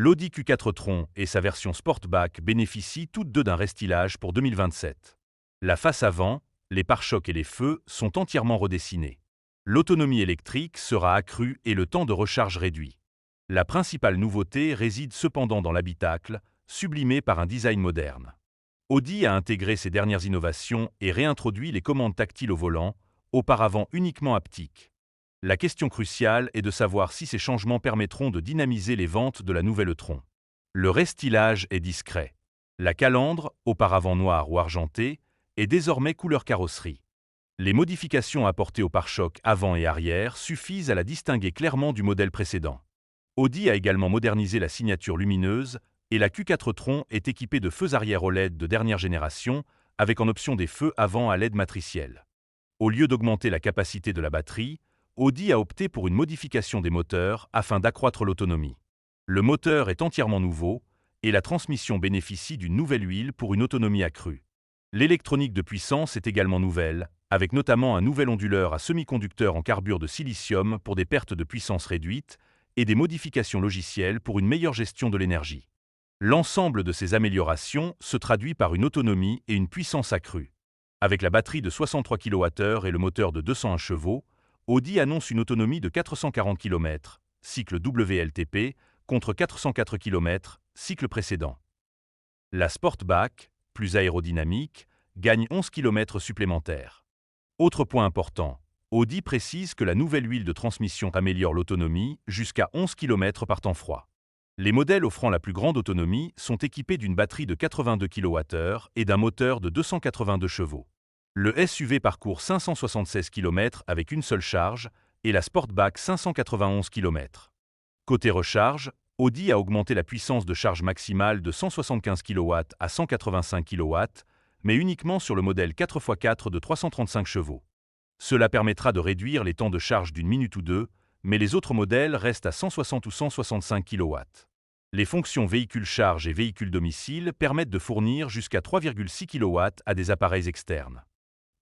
L'Audi Q4 e-tron et sa version Sportback bénéficient toutes deux d'un restylage pour 2027. La face avant, les pare-chocs et les feux sont entièrement redessinés. L'autonomie électrique sera accrue et le temps de recharge réduit. La principale nouveauté réside cependant dans l'habitacle, sublimé par un design moderne. Audi a intégré ces dernières innovations et réintroduit les commandes tactiles au volant, auparavant uniquement haptiques. La question cruciale est de savoir si ces changements permettront de dynamiser les ventes de la nouvelle e-tron. Le restylage est discret. La calandre, auparavant noire ou argentée, est désormais couleur carrosserie. Les modifications apportées au pare-chocs avant et arrière suffisent à la distinguer clairement du modèle précédent. Audi a également modernisé la signature lumineuse et la Q4 e-tron est équipée de feux arrière OLED de dernière génération avec en option des feux avant à LED matriciels. Au lieu d'augmenter la capacité de la batterie, Audi a opté pour une modification des moteurs afin d'accroître l'autonomie. Le moteur est entièrement nouveau et la transmission bénéficie d'une nouvelle huile pour une autonomie accrue. L'électronique de puissance est également nouvelle, avec notamment un nouvel onduleur à semi-conducteur en carbure de silicium pour des pertes de puissance réduites et des modifications logicielles pour une meilleure gestion de l'énergie. L'ensemble de ces améliorations se traduit par une autonomie et une puissance accrue. Avec la batterie de 63 kWh et le moteur de 201 chevaux, Audi annonce une autonomie de 440 km, cycle WLTP, contre 404 km, cycle précédent. La Sportback, plus aérodynamique, gagne 11 km supplémentaires. Autre point important, Audi précise que la nouvelle huile de transmission améliore l'autonomie jusqu'à 11 km par temps froid. Les modèles offrant la plus grande autonomie sont équipés d'une batterie de 82 kWh et d'un moteur de 282 chevaux. Le SUV parcourt 576 km avec une seule charge et la Sportback 591 km. Côté recharge, Audi a augmenté la puissance de charge maximale de 175 kW à 185 kW, mais uniquement sur le modèle 4x4 de 335 chevaux. Cela permettra de réduire les temps de charge d'une minute ou deux, mais les autres modèles restent à 160 ou 165 kW. Les fonctions véhicule charge et véhicule domicile permettent de fournir jusqu'à 3,6 kW à des appareils externes.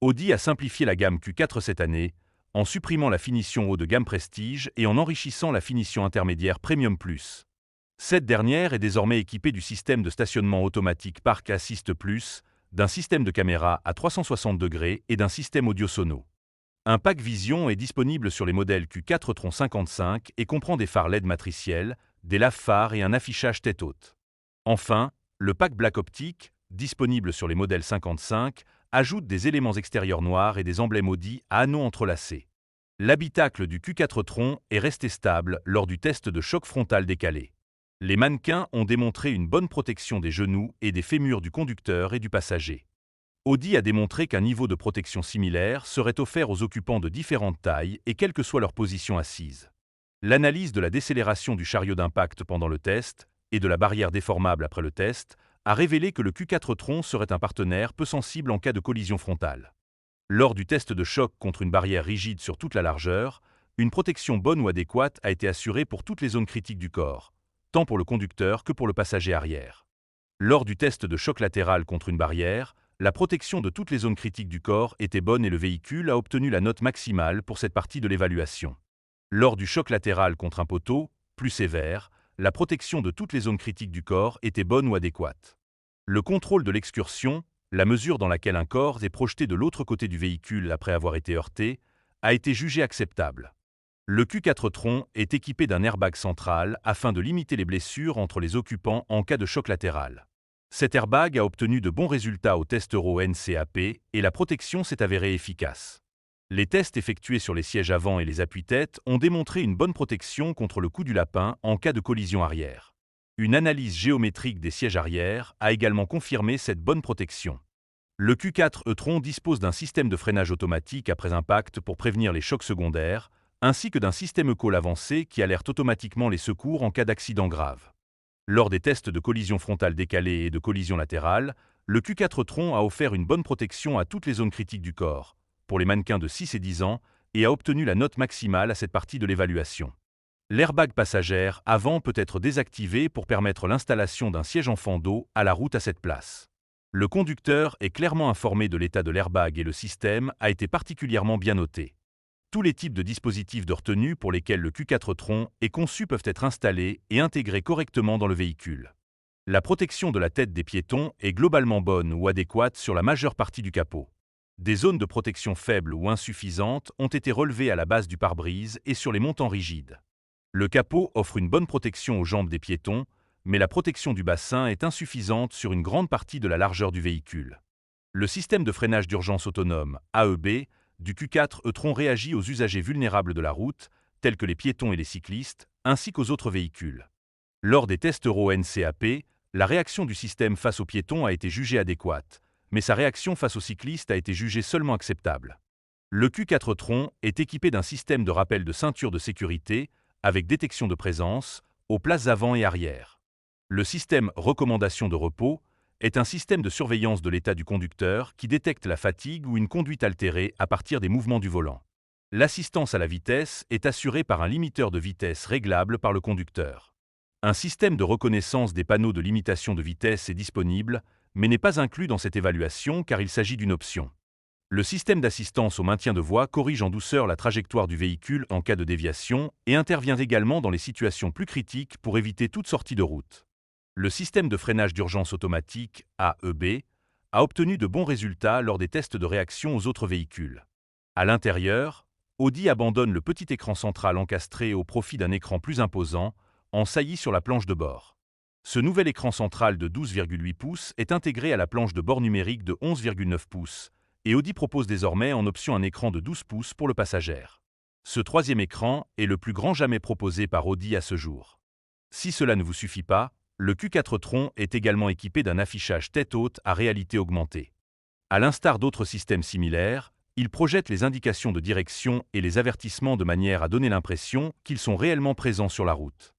Audi a simplifié la gamme Q4 cette année, en supprimant la finition haut de gamme Prestige et en enrichissant la finition intermédiaire Premium Plus. Cette dernière est désormais équipée du système de stationnement automatique Park Assist Plus, d'un système de caméra à 360 degrés et d'un système audio sono. Un pack Vision est disponible sur les modèles Q4 e-tron 55 et comprend des phares LED matriciels, des lave-phares et un affichage tête haute. Enfin, le pack Black Optique, disponible sur les modèles 55, ajoute des éléments extérieurs noirs et des emblèmes Audi à anneaux entrelacés. L'habitacle du Q4 e-tron est resté stable lors du test de choc frontal décalé. Les mannequins ont démontré une bonne protection des genoux et des fémurs du conducteur et du passager. Audi a démontré qu'un niveau de protection similaire serait offert aux occupants de différentes tailles et quelle que soit leur position assise. L'analyse de la décélération du chariot d'impact pendant le test et de la barrière déformable après le test a révélé que le Q4 e-tron serait un partenaire peu sensible en cas de collision frontale. Lors du test de choc contre une barrière rigide sur toute la largeur, une protection bonne ou adéquate a été assurée pour toutes les zones critiques du corps, tant pour le conducteur que pour le passager arrière. Lors du test de choc latéral contre une barrière, la protection de toutes les zones critiques du corps était bonne et le véhicule a obtenu la note maximale pour cette partie de l'évaluation. Lors du choc latéral contre un poteau, plus sévère, la protection de toutes les zones critiques du corps était bonne ou adéquate. Le contrôle de l'excursion, la mesure dans laquelle un corps est projeté de l'autre côté du véhicule après avoir été heurté, a été jugé acceptable. Le Q4 e-tron est équipé d'un airbag central afin de limiter les blessures entre les occupants en cas de choc latéral. Cet airbag a obtenu de bons résultats au test Euro NCAP et la protection s'est avérée efficace. Les tests effectués sur les sièges avant et les appuis-têtes ont démontré une bonne protection contre le coup du lapin en cas de collision arrière. Une analyse géométrique des sièges arrière a également confirmé cette bonne protection. Le Q4 e-tron dispose d'un système de freinage automatique après impact pour prévenir les chocs secondaires, ainsi que d'un système e-call avancé qui alerte automatiquement les secours en cas d'accident grave. Lors des tests de collision frontale décalée et de collision latérale, le Q4 e-tron a offert une bonne protection à toutes les zones critiques du corps, pour les mannequins de 6 et 10 ans, et a obtenu la note maximale à cette partie de l'évaluation. L'airbag passagère avant peut être désactivé pour permettre l'installation d'un siège enfant dos à la route à cette place. Le conducteur est clairement informé de l'état de l'airbag et le système a été particulièrement bien noté. Tous les types de dispositifs de retenue pour lesquels le Q4 Tron est conçu peuvent être installés et intégrés correctement dans le véhicule. La protection de la tête des piétons est globalement bonne ou adéquate sur la majeure partie du capot. Des zones de protection faibles ou insuffisantes ont été relevées à la base du pare-brise et sur les montants rigides. Le capot offre une bonne protection aux jambes des piétons, mais la protection du bassin est insuffisante sur une grande partie de la largeur du véhicule. Le système de freinage d'urgence autonome, AEB, du Q4 e-tron réagit aux usagers vulnérables de la route, tels que les piétons et les cyclistes, ainsi qu'aux autres véhicules. Lors des tests Euro NCAP, la réaction du système face aux piétons a été jugée adéquate, mais sa réaction face aux cyclistes a été jugée seulement acceptable. Le Q4 Tron est équipé d'un système de rappel de ceinture de sécurité avec détection de présence aux places avant et arrière. Le système recommandation de repos est un système de surveillance de l'état du conducteur qui détecte la fatigue ou une conduite altérée à partir des mouvements du volant. L'assistance à la vitesse est assurée par un limiteur de vitesse réglable par le conducteur. Un système de reconnaissance des panneaux de limitation de vitesse est disponible, mais n'est pas inclus dans cette évaluation car il s'agit d'une option. Le système d'assistance au maintien de voie corrige en douceur la trajectoire du véhicule en cas de déviation et intervient également dans les situations plus critiques pour éviter toute sortie de route. Le système de freinage d'urgence automatique, AEB, a obtenu de bons résultats lors des tests de réaction aux autres véhicules. À l'intérieur, Audi abandonne le petit écran central encastré au profit d'un écran plus imposant, en saillie sur la planche de bord. Ce nouvel écran central de 12,8 pouces est intégré à la planche de bord numérique de 11,9 pouces, et Audi propose désormais en option un écran de 12 pouces pour le passager. Ce troisième écran est le plus grand jamais proposé par Audi à ce jour. Si cela ne vous suffit pas, le Q4 Tron est également équipé d'un affichage tête haute à réalité augmentée. À l'instar d'autres systèmes similaires, il projette les indications de direction et les avertissements de manière à donner l'impression qu'ils sont réellement présents sur la route.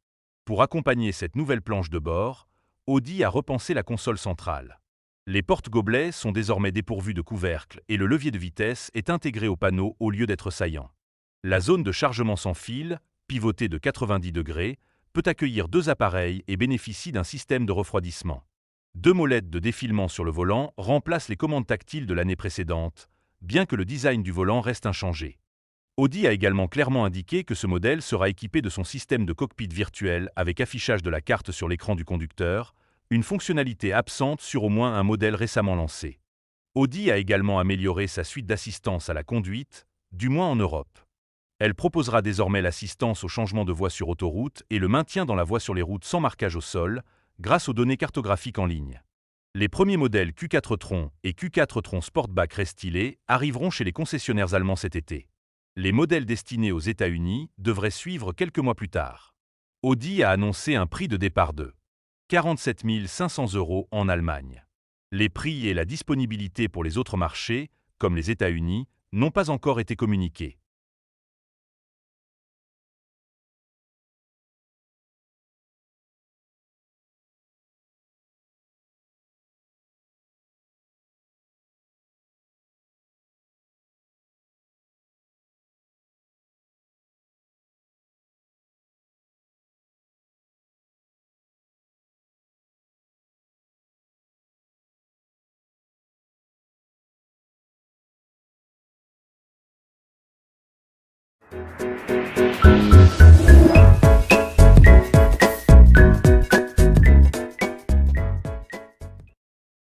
Pour accompagner cette nouvelle planche de bord, Audi a repensé la console centrale. Les porte-gobelets sont désormais dépourvus de couvercle et le levier de vitesse est intégré au panneau au lieu d'être saillant. La zone de chargement sans fil, pivotée de 90 degrés, peut accueillir 2 appareils et bénéficie d'un système de refroidissement. 2 molettes de défilement sur le volant remplacent les commandes tactiles de l'année précédente, bien que le design du volant reste inchangé. Audi a également clairement indiqué que ce modèle sera équipé de son système de cockpit virtuel avec affichage de la carte sur l'écran du conducteur, une fonctionnalité absente sur au moins un modèle récemment lancé. Audi a également amélioré sa suite d'assistance à la conduite, du moins en Europe. Elle proposera désormais l'assistance au changement de voie sur autoroute et le maintien dans la voie sur les routes sans marquage au sol, grâce aux données cartographiques en ligne. Les premiers modèles Q4 Tron et Q4 Tron Sportback restylés arriveront chez les concessionnaires allemands cet été. Les modèles destinés aux États-Unis devraient suivre quelques mois plus tard. Audi a annoncé un prix de départ de 47 500 € en Allemagne. Les prix et la disponibilité pour les autres marchés, comme les États-Unis, n'ont pas encore été communiqués.